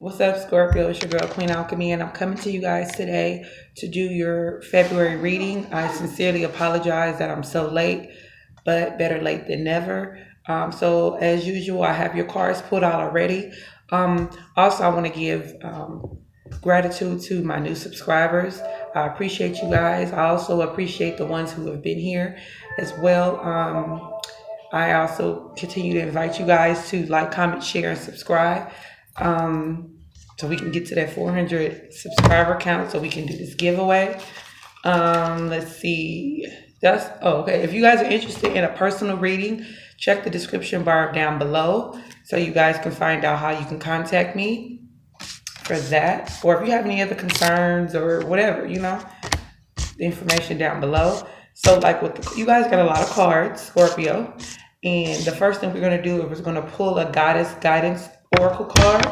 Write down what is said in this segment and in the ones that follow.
What's up, Scorpio? It's your girl, Queen Alchemy, and I'm coming to you guys today to do your February reading. I sincerely apologize that I'm so late, but better late than never. So, as usual, I have your cards pulled out already. Also, I want to give gratitude to my new subscribers. I appreciate you guys. I also appreciate the ones who have been here as well. I also continue to invite you guys to like, comment, share, and subscribe. So we can get to that 400 subscriber count so we can do this giveaway. Let's see. Okay. If you guys are interested in a personal reading, check the description bar down below so you guys can find out how you can contact me for that. Or if you have any other concerns or whatever, the information down below. So like you guys got a lot of cards, Scorpio. And the first thing we're going to do is we're going to pull a goddess guidance oracle card.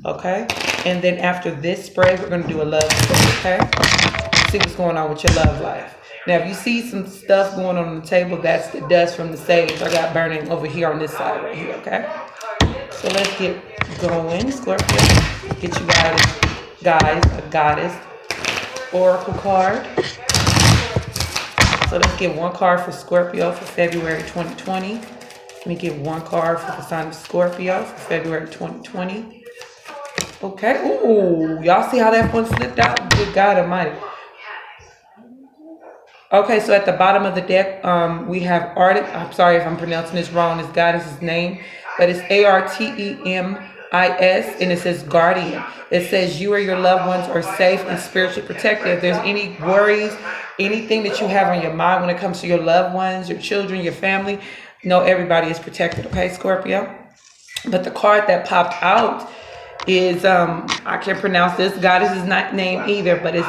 Okay. And then after this spread, we're going to do a love spread. Okay. See what's going on with your love life. Now, if you see some stuff going on the table, that's the dust from the sage I got burning over here on this side right here. Okay. So let's get going, Scorpio. Get you guys a goddess oracle card. So let's get one card for Scorpio for February 2020. Let me get one card for the sign of Scorpio for February 2020. Okay. Ooh, y'all see how that one flipped out? Good God Almighty. Okay, so at the bottom of the deck, we have Artemis. I'm sorry if I'm pronouncing this wrong. This goddess's name, but it's Artemis, and it says guardian. It says you or your loved ones are safe and spiritually protected. If there's any worries, anything that you have on your mind when it comes to your loved ones, your children, your family, know everybody is protected. Okay, Scorpio. But the card that popped out is I can't pronounce this goddess's not name either, but it's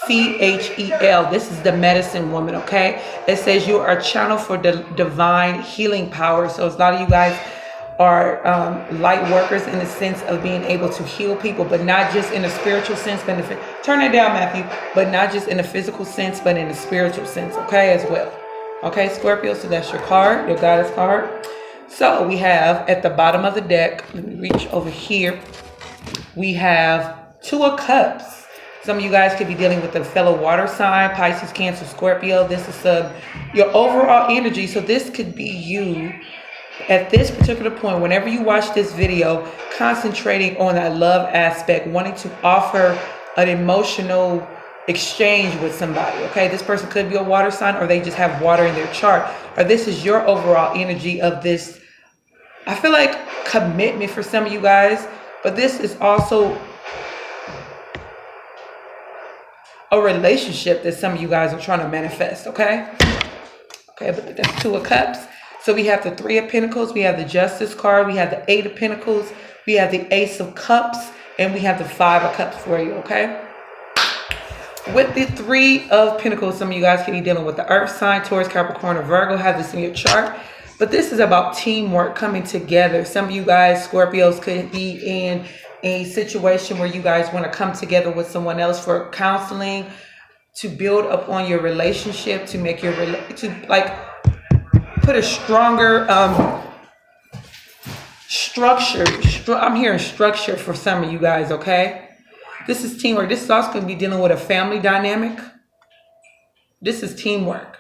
IXCHEL. This is the medicine woman. Okay, it says you are a channel for the divine healing power. So a lot of you guys are light workers in the sense of being able to heal people, but not just in a spiritual sense, but turn it down, Matthew, but not just in a physical sense, but in a spiritual sense, okay, as well. Okay, Scorpio, so that's your card, your goddess card. So we have at the bottom of the deck, let me reach over here, we have Two of Cups. Some of you guys could be dealing with a fellow water sign, Pisces, Cancer, Scorpio. This is your overall energy, so this could be you at this particular point, whenever you watch this video, concentrating on that love aspect, wanting to offer an emotional exchange with somebody. Okay, this person could be a water sign, or they just have water in their chart, or this is your overall energy of this, I feel like, commitment for some of you guys, but this is also a relationship that some of you guys are trying to manifest. Okay, but that's Two of Cups. So we have the Three of Pentacles, we have the Justice card, we have the Eight of Pentacles, we have the Ace of Cups, and we have the Five of Cups for you, okay? With the Three of Pentacles, some of you guys can be dealing with the Earth sign, Taurus, Capricorn, or Virgo, have this in your chart. But this is about teamwork, coming together. Some of you guys, Scorpios, could be in a situation where you guys want to come together with someone else for counseling, to build upon your relationship, to make your put a stronger structure. I'm hearing structure for some of you guys, okay? This is teamwork. This is also going to be dealing with a family dynamic. This is teamwork.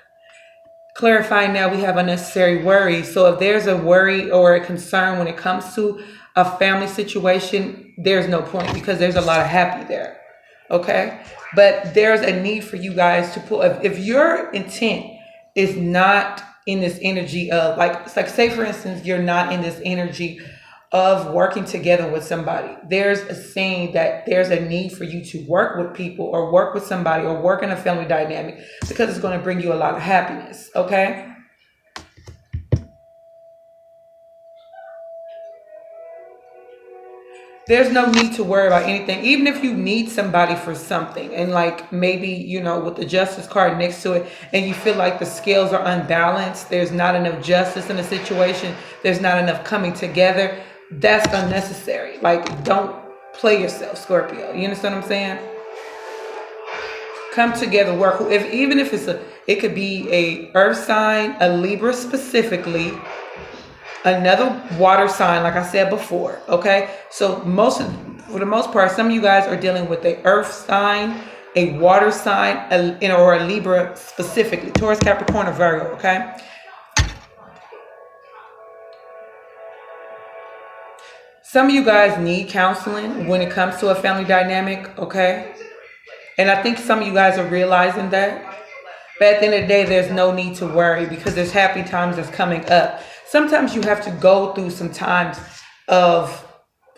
Clarifying now, we have unnecessary worry. So if there's a worry or a concern when it comes to a family situation, there's no point, because there's a lot of happy there, okay? But there's a need for you guys to pull. If your intent is not in this energy of say for instance, you're not in this energy of working together with somebody, there's a saying that there's a need for you to work with people, or work with somebody, or work in a family dynamic, because it's going to bring you a lot of happiness. Okay, there's no need to worry about anything. Even if you need somebody for something, and maybe, with the Justice card next to it, and you feel like the scales are unbalanced, there's not enough justice in the situation, there's not enough coming together, that's unnecessary. Don't play yourself, Scorpio. You understand what I'm saying? Come together, work. Even if it could be a Earth sign, a Libra specifically, Another water sign, like I said before. Okay, so for the most part, some of you guys are dealing with a earth sign, a water sign, or a Libra specifically, Taurus, Capricorn, or Virgo. Okay. Some of you guys need counseling when it comes to a family dynamic, okay? And I think some of you guys are realizing that. But at the end of the day, there's no need to worry because there's happy times that's coming up. Sometimes you have to go through some times of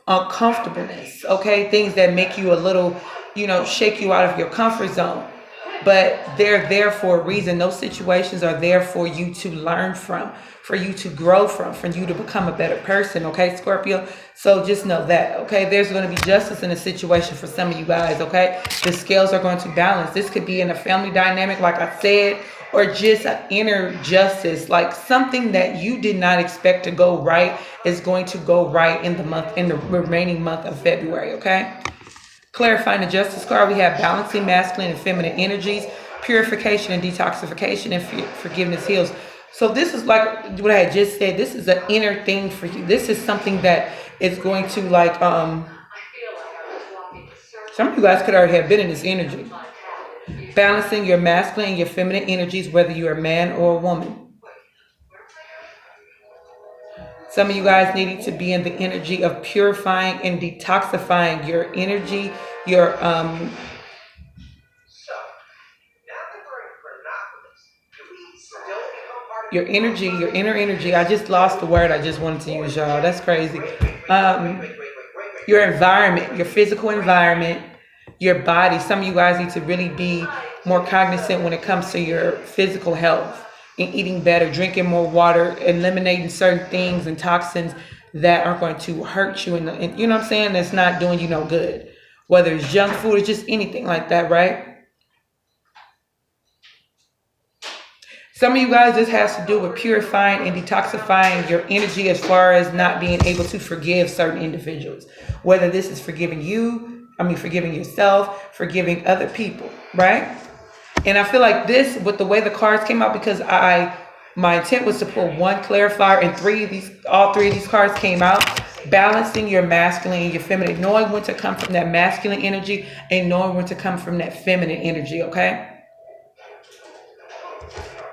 uncomfortableness, okay? Things that make you a little, shake you out of your comfort zone. But they're there for a reason. Those situations are there for you to learn from, for you to grow from, for you to become a better person, okay, Scorpio? So just know that, okay? There's going to be justice in a situation for some of you guys, okay? The scales are going to balance. This could be in a family dynamic, like I said, or just an inner justice, like something that you did not expect to go right is going to go right in the remaining month of February, okay? Clarifying the justice card, we have balancing masculine and feminine energies, purification and detoxification, and forgiveness heals. So this is like what I had just said. This is an inner thing for you. This is something that is going to some of you guys could already have been in this energy. Balancing your masculine and your feminine energies, whether you're a man or a woman. Some of you guys needing to be in the energy of purifying and detoxifying your energy, your energy, your inner energy. I just lost the word I just wanted to use, y'all. That's crazy. Your environment, your physical environment, your body. Some of you guys need to really be more cognizant when it comes to your physical health. And eating better, drinking more water, eliminating certain things and toxins that are going to hurt you, and you know what I'm saying, that's not doing you no good. Whether it's junk food or just anything like that, right? Some of you guys, this has to do with purifying and detoxifying your energy as far as not being able to forgive certain individuals. Whether this is forgiving yourself, forgiving other people, right? And I feel like this, with the way the cards came out, because my intent was to pull one clarifier, and all three of these cards came out. Balancing your masculine and your feminine, knowing when to come from that masculine energy and knowing when to come from that feminine energy, okay?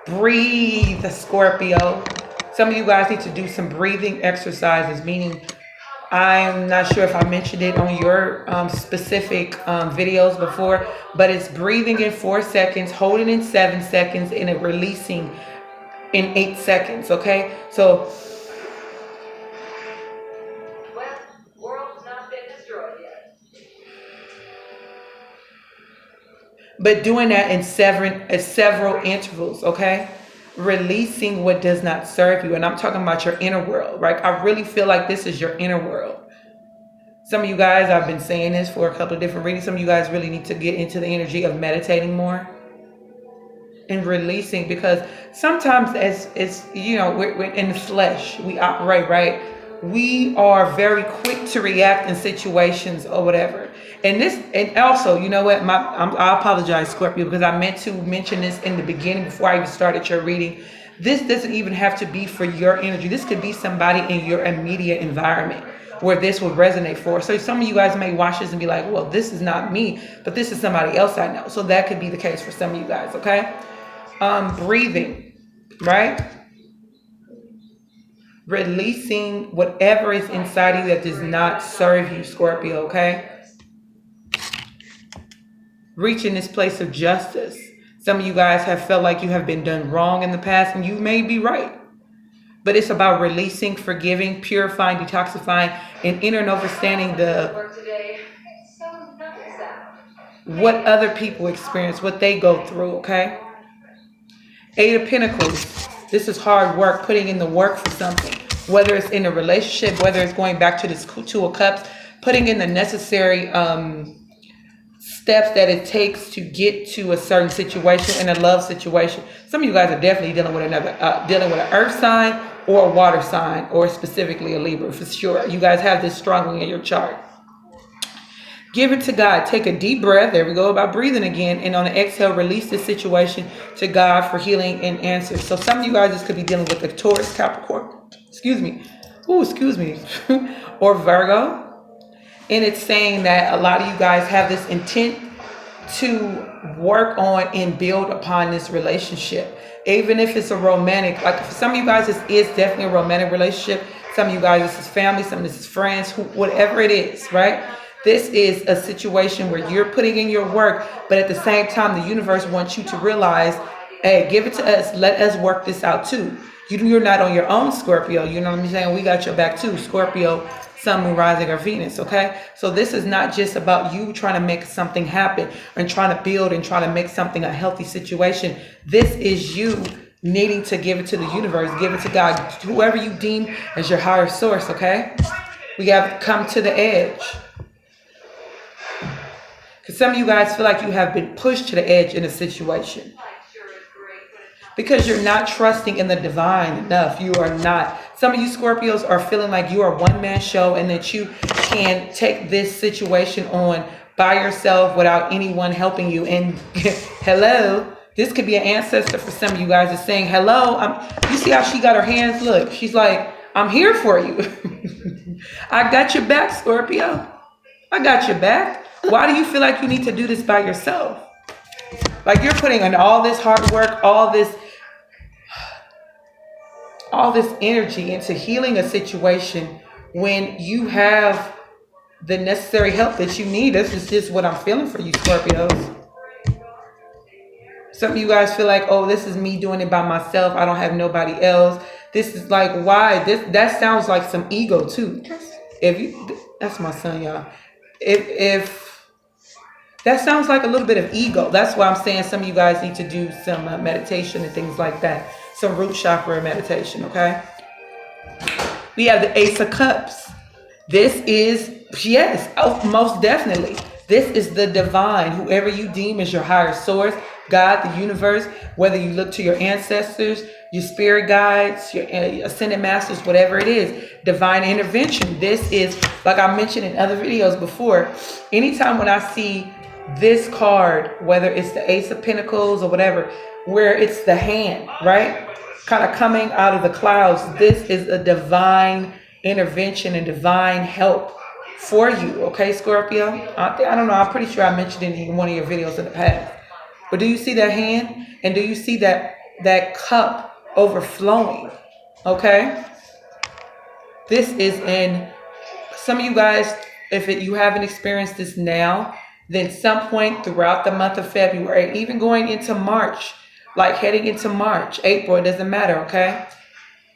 Breathe, Scorpio. Some of you guys need to do some breathing exercises, meaning I'm not sure if I mentioned it on your specific videos before, but it's breathing in 4 seconds, holding in 7 seconds, and it releasing in 8 seconds, okay? So, world's not been destroyed yet. But doing that in several intervals, okay? Releasing what does not serve you. And I'm talking about your inner world, right? I really feel like this is your inner world. Some of you guys, I've been saying this for a couple of different readings. Some of you guys really need to get into the energy of meditating more and releasing, because sometimes as we're in the flesh, we operate, right? We are very quick to react in situations or whatever. And also, you know what? I apologize, Scorpio, because I meant to mention this in the beginning before I even started your reading. This doesn't even have to be for your energy. This could be somebody in your immediate environment where this will resonate for. So some of you guys may watch this and be like, well, this is not me, but this is somebody else I know. So that could be the case for some of you guys, okay? Breathing, right? Releasing whatever is inside you that does not serve you, Scorpio, okay? Reaching this place of justice. Some of you guys have felt like you have been done wrong in the past, and you may be right. But it's about releasing, forgiving, purifying, detoxifying, and inner understanding what other people experience, what they go through, okay? 8 of Pentacles. This is hard work, putting in the work for something. Whether it's in a relationship, whether it's going back to this 2 of Cups, putting in the necessary steps that it takes to get to a certain situation, in a love situation. Some of you guys are definitely dealing with dealing with an earth sign or a water sign, or specifically a Libra, for sure. You guys have this strongly in your chart. Give it to God. Take a deep breath. There we go, about breathing again. And on the exhale, release this situation to God for healing and answers. So some of you guys, this could be dealing with a Taurus, Capricorn, excuse me, ooh, excuse me, or Virgo. And it's saying that a lot of you guys have this intent to work on and build upon this relationship. Even if it's a romantic, like for some of you guys, this is definitely a romantic relationship. Some of you guys, this is family, some of this is friends, whatever it is, right? This is a situation where you're putting in your work, but at the same time, the universe wants you to realize, hey, give it to us. Let us work this out too. You're not on your own, Scorpio. You know what I'm saying? We got your back too, Scorpio, Sun, Moon, Rising, or Venus, okay? So this is not just about you trying to make something happen and trying to build and trying to make something a healthy situation. This is you needing to give it to the universe, give it to God, whoever you deem as your higher source, okay? We have come to the edge. Because some of you guys feel like you have been pushed to the edge in a situation. Because you're not trusting in the divine enough. You are not. Some of you Scorpios are feeling like you are a one-man show and that you can take this situation on by yourself without anyone helping you. And hello, this could be an ancestor for some of you guys that's saying, hello, you see how she got her hands? Look, she's like, I'm here for you. I got your back, Scorpio. I got your back. Why do you feel like you need to do this by yourself? Like you're putting in all this hard work, all this energy into healing a situation when you have the necessary help that you need. This is just what I'm feeling for you, Scorpios. Some of you guys feel like, oh, this is me doing it by myself. I don't have nobody else. This is like, why? That sounds like some ego too. That's my son, y'all. If that sounds like a little bit of ego. That's why I'm saying some of you guys need to do some meditation and things like that. Some root chakra meditation, okay? We have the Ace of Cups. This is, yes, most definitely. This is the divine, whoever you deem as your higher source, God, the universe, whether you look to your ancestors, your spirit guides, your ascended masters, whatever it is, divine intervention. This is, like I mentioned in other videos before, anytime when I see this card, whether it's the Ace of Pentacles or whatever, where it's the hand, right? Kind of coming out of the clouds. This is a divine intervention and divine help for you, okay, Scorpio? I don't know. I'm pretty sure I mentioned it in one of your videos in the past. But do you see that hand? And do you see that cup overflowing? Okay? This is in, some of you guys, if you haven't experienced this now, then some point throughout the month of February, even going into March, like heading into March, April, it doesn't matter, okay?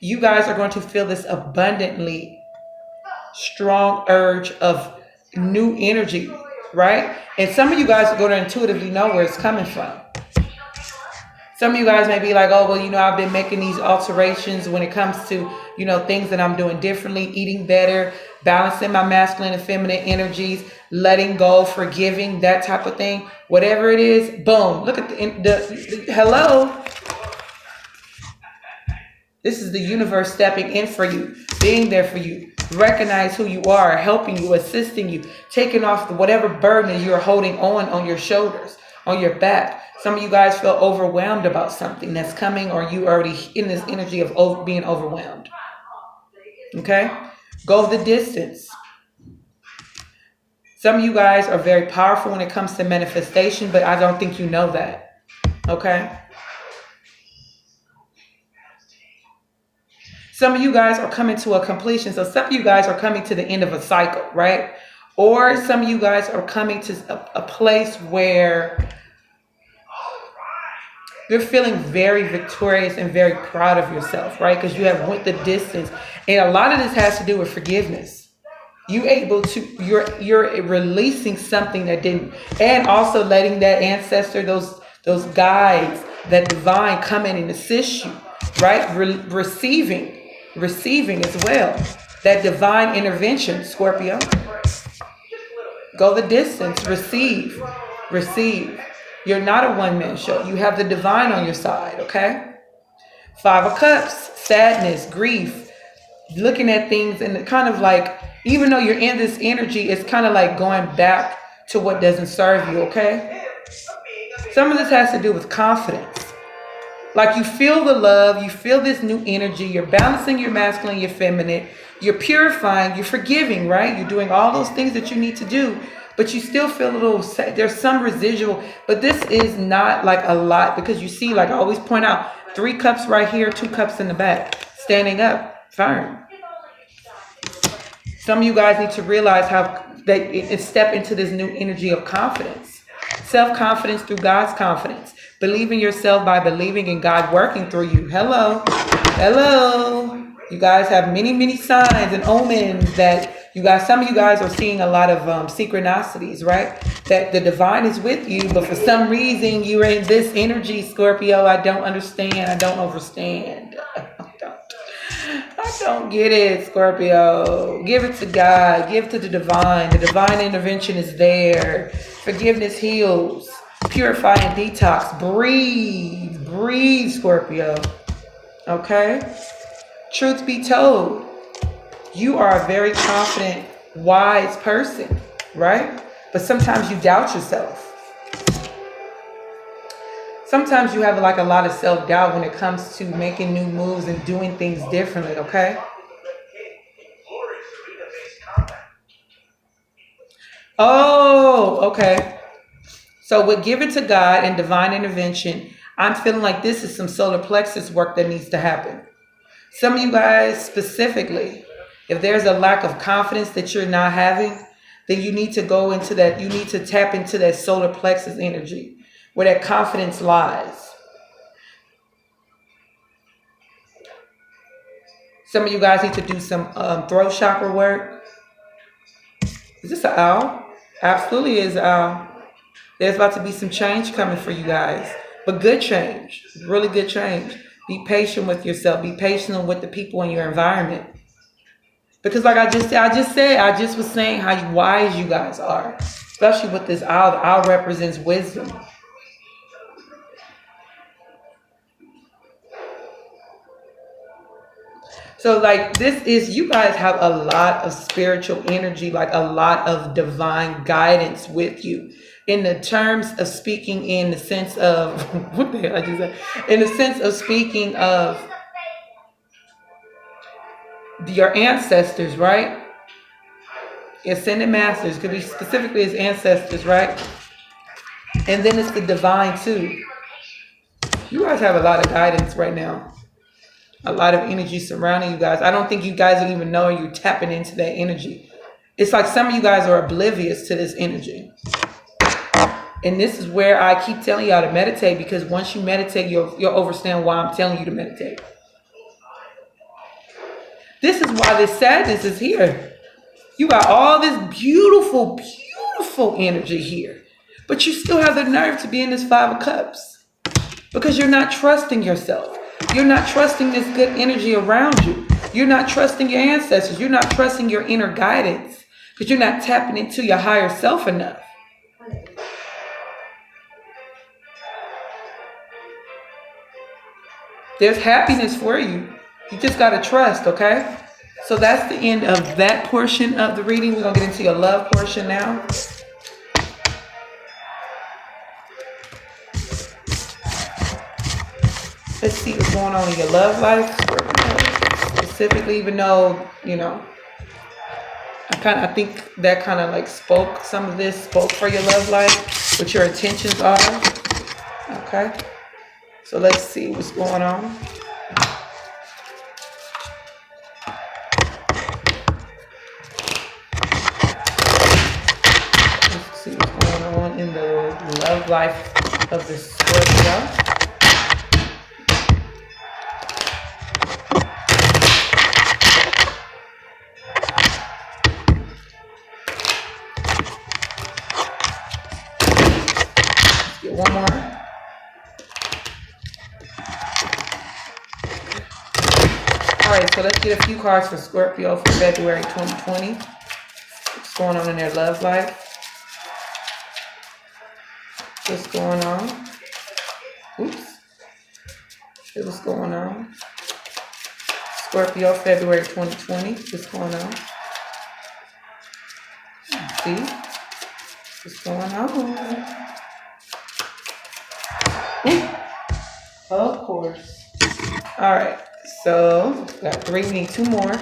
You guys are going to feel this abundantly strong urge of new energy, right? And some of you guys are going to intuitively know where it's coming from. Some of you guys may be like, oh, well, I've been making these alterations when it comes to, things that I'm doing differently, eating better, balancing my masculine and feminine energies, letting go, forgiving, that type of thing. Whatever it is, boom. Look at the hello. This is the universe stepping in for you, being there for you. Recognize who you are, helping you, assisting you, taking off whatever burden that you're holding on your shoulders, on your back. Some of you guys feel overwhelmed about something that's coming, or you already in this energy of being overwhelmed. Okay? Go the distance. Some of you guys are very powerful when it comes to manifestation, but I don't think you know that. Okay? Some of you guys are coming to a completion. So some of you guys are coming to the end of a cycle, right? Or some of you guys are coming to a place where you're feeling very victorious and very proud of yourself, right? Because you have went the distance. And a lot of this has to do with forgiveness. You're releasing something that didn't, and also letting that ancestor, those guides, that divine come in and assist you, right? Receiving as well. That divine intervention, Scorpio. Go the distance, receive. You're not a one-man show. You have the divine on your side, okay? 5 of Cups, sadness, grief, looking at things and kind of like, even though you're in this energy, it's kind of like going back to what doesn't serve you, okay? Some of this has to do with confidence. Like you feel the love, you feel this new energy, you're balancing your masculine, your feminine, you're purifying, you're forgiving, right? You're doing all those things that you need to do, but you still feel a little, there's some residual, but this is not like a lot because you see, like I always point out, 3 cups right here, 2 cups in the back, standing up, firm. Some of you guys need to realize how they step into this new energy of confidence. Self-confidence through God's confidence. Believe in yourself by believing in God working through you. Hello. Hello. You guys have many, many signs and omens that you guys, some of you guys are seeing a lot of synchronicities, right? That the divine is with you, but for some reason you're in this energy, Scorpio. I don't understand. I don't understand. I don't get it, Scorpio. Give it to God. Give it to the divine. The divine intervention is there. Forgiveness heals. Purify and detox. Breathe. Breathe, Scorpio. Okay? Truth be told, you are a very confident, wise person, right? But sometimes you doubt yourself. Sometimes you have like a lot of self-doubt when it comes to making new moves and doing things differently, okay? Oh, okay. So with giving to God and divine intervention, I'm feeling like this is some solar plexus work that needs to happen. Some of you guys specifically, if there's a lack of confidence that you're not having, then you need to go into that, you need to tap into that solar plexus energy where that confidence lies. Some of you guys need to do some throat chakra work. Is this an owl? Absolutely is an owl. There's about to be some change coming for you guys, but good change, really good change. Be patient with yourself. Be patient with the people in your environment. Because like I just was saying how wise you guys are, especially with this owl. The owl represents wisdom. So like this is, you guys have a lot of spiritual energy, like a lot of divine guidance with you. In the terms of speaking in the sense of, what the hell I just said? In the sense of speaking of your ancestors, right? Ascended masters, could be specifically as ancestors, right? And then it's the divine too. You guys have a lot of guidance right now. A lot of energy surrounding you guys. I don't think you guys even know you're tapping into that energy. It's like some of you guys are oblivious to this energy. And this is where I keep telling y'all to meditate, because once you meditate, you'll understand why I'm telling you to meditate. This is why this sadness is here. You got all this beautiful, beautiful energy here, but you still have the nerve to be in this 5 of Cups because you're not trusting yourself. You're not trusting this good energy around you. You're not trusting your ancestors. You're not trusting your inner guidance because you're not tapping into your higher self enough. There's happiness for you. You just got to trust, okay? So that's the end of that portion of the reading. We're going to get into your love portion now. Let's see what's going on in your love life. Specifically, even though, you know, I think that kind of like some of this spoke for your love life, what your intentions are. Okay. So let's see what's going on. Let's see what's going on in the love life of the Scorpio. Let's get one more. All right, so let's get a few cards for Scorpio for February 2020. What's going on in their love life? What's going on? Oops. What's going on? Scorpio, February 2020. What's going on? See? What's going on? Ooh. Of course. All right. So got three. We need two more.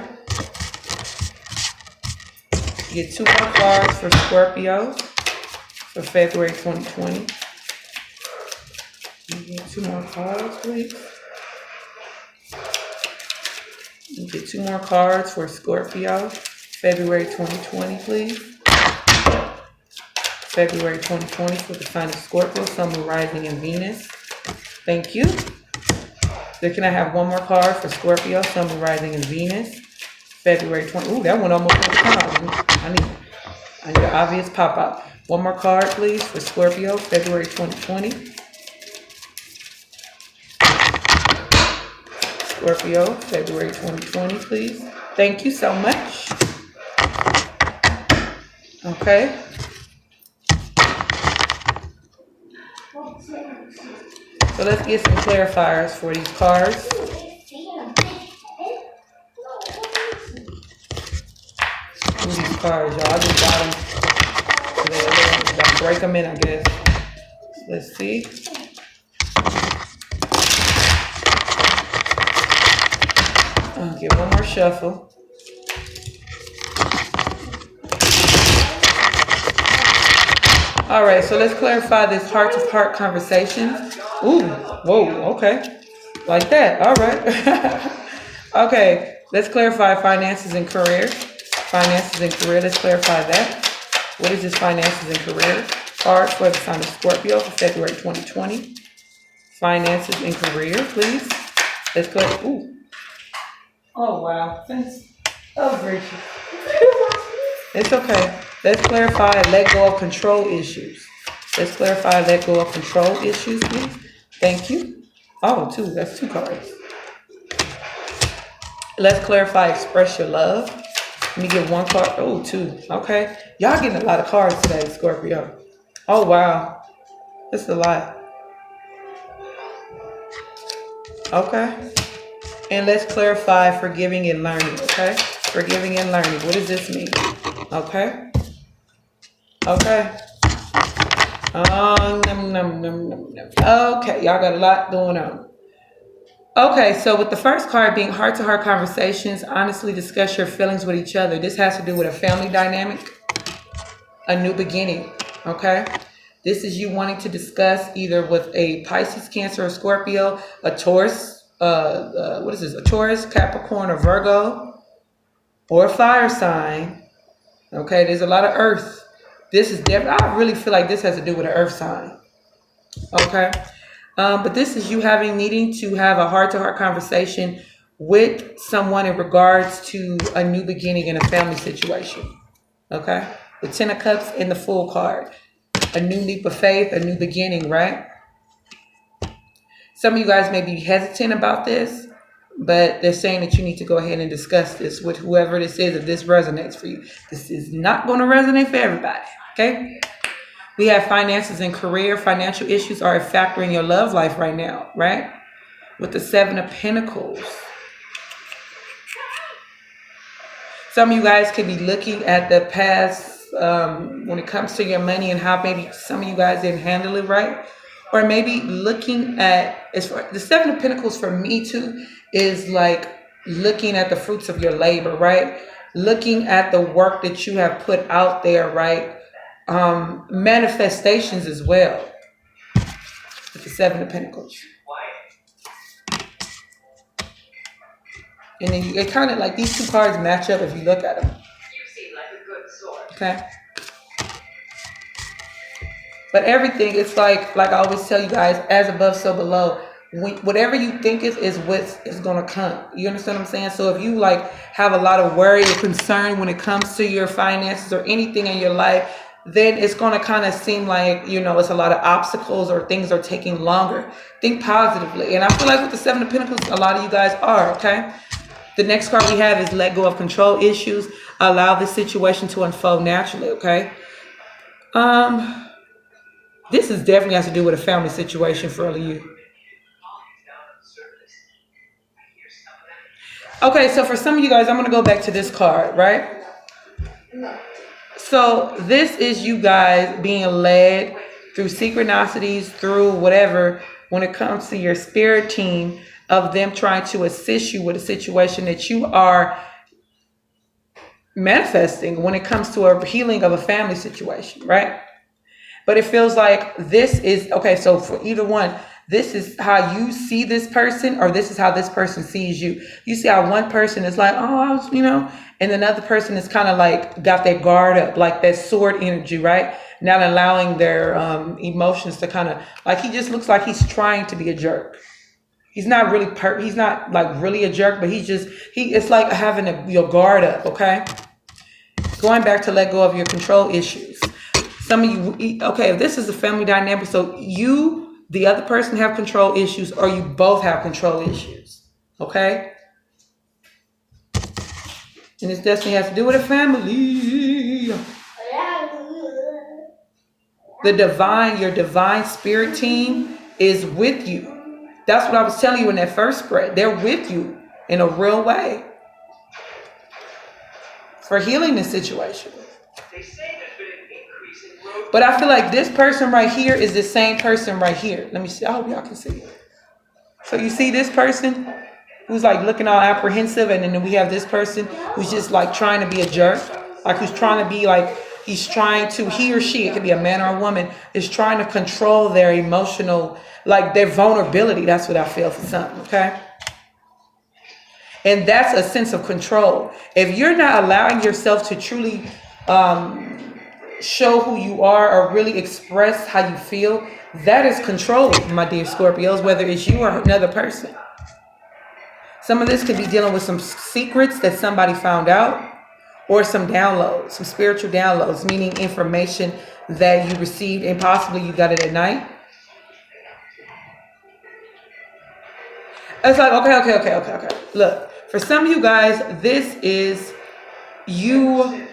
Get two more cards for Scorpio for February 2020. You get two more cards, please. You get two more cards for Scorpio, February 2020, please. February 2020 for the sign of Scorpio, Sun, Moon, Rising, and Venus. Thank you. Then can I have one more card for Scorpio, Sun, Moon, Rising, and Venus? February 20. Ooh, that one almost went down. I need an obvious pop out. One more card, please, for Scorpio, February 2020. Scorpio, February 2020, please. Thank you so much. Okay. So let's get some clarifiers for these cards. These cards, y'all. I just got them. Gotta break them in, I guess. Let's see. I'll give one more shuffle. All right, so let's clarify this heart-to-heart conversation. Ooh, whoa, okay. Like that, all right. Okay, let's clarify finances and career. Finances and career, let's clarify that. What is this finances and career? Cards for the sign of Scorpio for February 2020. Finances and career, please. Let's clarify. Ooh. Oh, wow. Thanks. Oh, gracious. It's okay. Let's clarify and let go of control issues. Let's clarify and let go of control issues, please. Thank you. Oh, two. That's two cards. Let's clarify express your love. Let me get one card. Oh, two. Okay. Y'all getting a lot of cards today, Scorpio. Oh, wow. That's a lot. Okay. And let's clarify forgiving and learning, okay? Forgiving and learning. What does this mean? Okay. Okay. Okay, y'all got a lot going on. Okay, so with the first card being heart-to-heart conversations, honestly discuss your feelings with each other. This has to do with a family dynamic, a new beginning, okay? This is you wanting to discuss either with a Pisces, Cancer, or Scorpio, a Taurus, what is this? A Taurus, Capricorn, or Virgo, or a fire sign. Okay, there's a lot of earth. This is definitely, I really feel like this has to do with an earth sign. Okay. But this is you needing to have a heart-to-heart conversation with someone in regards to a new beginning in a family situation. Okay. The Ten of Cups and the Fool card. A new leap of faith, a new beginning, right? Some of you guys may be hesitant about this, but they're saying that you need to go ahead and discuss this with whoever this is, if this resonates for you. This is not going to resonate for everybody, okay? We have finances and career. Financial issues are a factor in your love life right now, right? With the Seven of Pentacles. Some of you guys could be looking at the past when it comes to your money and how maybe some of you guys didn't handle it right. Or maybe looking at, the Seven of Pentacles for me too, is like looking at the fruits of your labor, right? Looking at the work that you have put out there, right? Manifestations as well. With the Seven of Pentacles. And then it kind of like these two cards match up if you look at them. You seem like a good sort. Okay. But everything, it's like I always tell you guys, as above, so below. Whatever you think is what is going to come. You understand what I'm saying? So if you like have a lot of worry or concern when it comes to your finances or anything in your life, then it's going to kind of seem like, you know, it's a lot of obstacles or things are taking longer. Think positively. And I feel like with the Seven of Pentacles, a lot of you guys are, okay? The next card we have is let go of control issues. Allow the situation to unfold naturally, okay? This is definitely has to do with a family situation for all of you. Okay, so for some of you guys, I'm going to go back to this card, right? So this is you guys being led through synchronicities, through whatever, when it comes to your spirit team of them trying to assist you with a situation that you are manifesting when it comes to a healing of a family situation, right? But it feels like this is okay. So for either one, this is how you see this person, or this is how this person sees you. You see how one person is like, oh, and another person is kind of like got their guard up, like that sword energy, right? Not allowing their emotions to kind of like, he just looks like he's trying to be a jerk. He's not really he's not like really a jerk, but it's like having your guard up, okay? Going back to let go of your control issues. Some of you, okay, if this is a family dynamic, so you, the other person have control issues, or you both have control issues, okay? And this definitely has to do with a family. Your divine spirit team is with you. That's what I was telling you in that first spread. They're with you in a real way for healing this situation. But I feel like this person right here is the same person right here. Let me see. I hope y'all can see it. So you see this person who's like looking all apprehensive, and then we have this person who's just like trying to be a jerk. Like who's trying to be like, he or she, it could be a man or a woman, is trying to control their emotional, like their vulnerability. That's what I feel for something, okay? And that's a sense of control. If you're not allowing yourself to truly show who you are or really express how you feel, that is control, my dear Scorpios, whether it's you or another person. Some of this could be dealing with some secrets that somebody found out, or some downloads, some spiritual downloads, meaning information that you received and possibly you got it at night. It's like, okay. Look, for some of you guys, this is you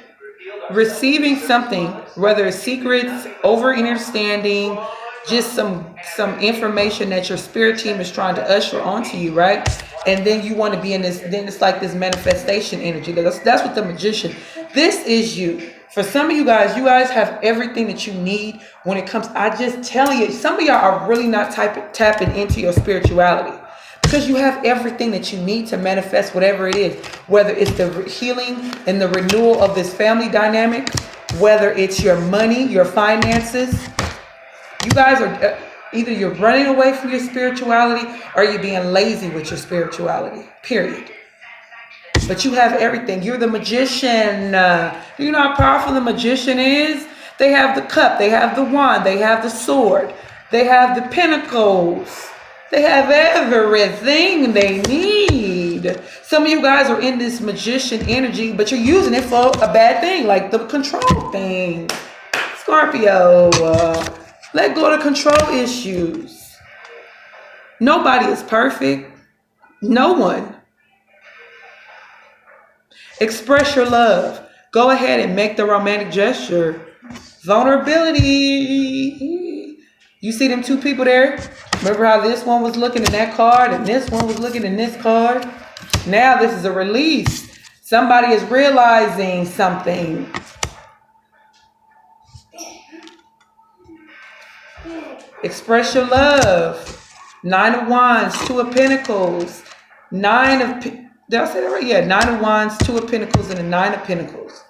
receiving something, whether it's secrets, over understanding, just some information that your spirit team is trying to usher onto you, right? And then you want to be in this, then it's like this manifestation energy. That's what the magician, this is you. For some of you guys have everything that you need when it comes, I just tell you, some of y'all are really not tapping into your spirituality. Because you have everything that you need to manifest whatever it is, whether it's the healing and the renewal of this family dynamic, whether it's your money, your finances. You guys are either you're running away from your spirituality or you're being lazy with your spirituality, period. But you have everything. You're the magician. Do you know how powerful the magician is? They have the cup, they have the wand, they have the sword, they have the pentacles. They have everything they need. Some of you guys are in this magician energy, but you're using it for a bad thing, like the control thing. Scorpio, let go of the control issues. Nobody is perfect. No one. Express your love. Go ahead and make the romantic gesture. Vulnerability. You see them two people there? Remember how this one was looking in that card and this one was looking in this card? Now this is a release. Somebody is realizing something. Express your love. 9 of Wands, 2 of Pentacles. Did I say that right? Yeah, 9 of Wands, 2 of Pentacles, and a 9 of Pentacles.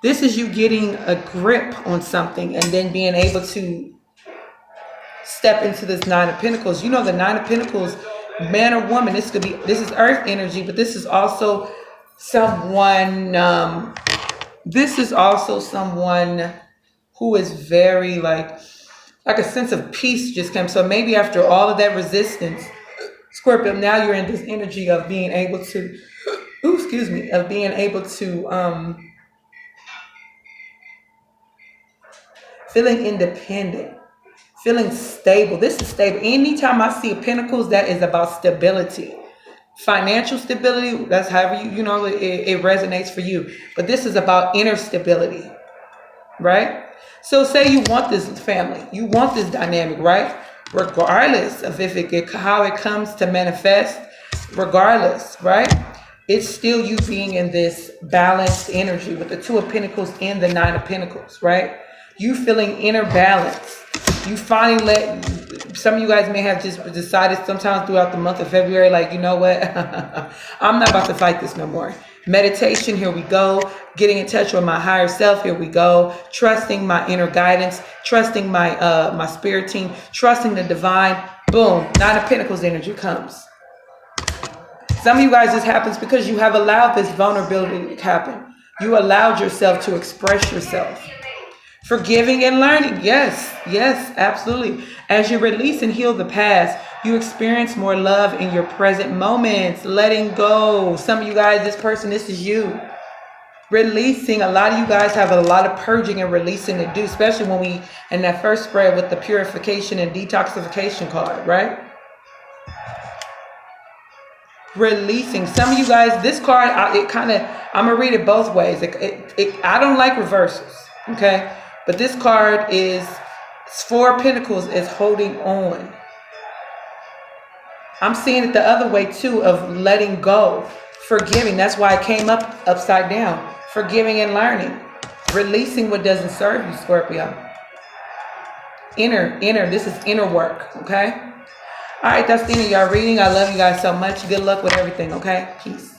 This is you getting a grip on something and then being able to step into this 9 of Pentacles. You know, the 9 of Pentacles, man or woman, this is earth energy, but this is also someone, who is very like a sense of peace just came. So maybe after all of that resistance, Scorpio, now you're in this energy of being able to, feeling independent, feeling stable. This is stable. Anytime I see Pentacles, that is about stability. Financial stability, that's however it resonates for you. But this is about inner stability, right? So say you want this family, you want this dynamic, right? Regardless of how it comes to manifest, regardless, right? It's still you being in this balanced energy with the 2 of Pentacles and the 9 of Pentacles, right? You feeling inner balance. You finally some of you guys may have just decided sometime throughout the month of February, like, you know what? I'm not about to fight this no more. Meditation, here we go. Getting in touch with my higher self, here we go. Trusting my inner guidance, trusting my spirit team, trusting the divine. Boom, Nine of Pentacles energy comes. Some of you guys, this happens because you have allowed this vulnerability to happen. You allowed yourself to express yourself. Forgiving and learning. Yes, yes, absolutely. As you release and heal the past, you experience more love in your present moments. Letting go. Some of you guys, this is you. Releasing. A lot of you guys have a lot of purging and releasing to do, especially when we, in that first spread with the purification and detoxification card, right? Releasing. Some of you guys, this card, I'm going to read it both ways. I don't like reversals, okay? But this card is 4 Pentacles is holding on. I'm seeing it the other way too, of letting go, forgiving. That's why it came up upside down. Forgiving and learning. Releasing what doesn't serve you, Scorpio. Inner. This is inner work, okay? All right, that's the end of y'all reading. I love you guys so much. Good luck with everything, okay? Peace.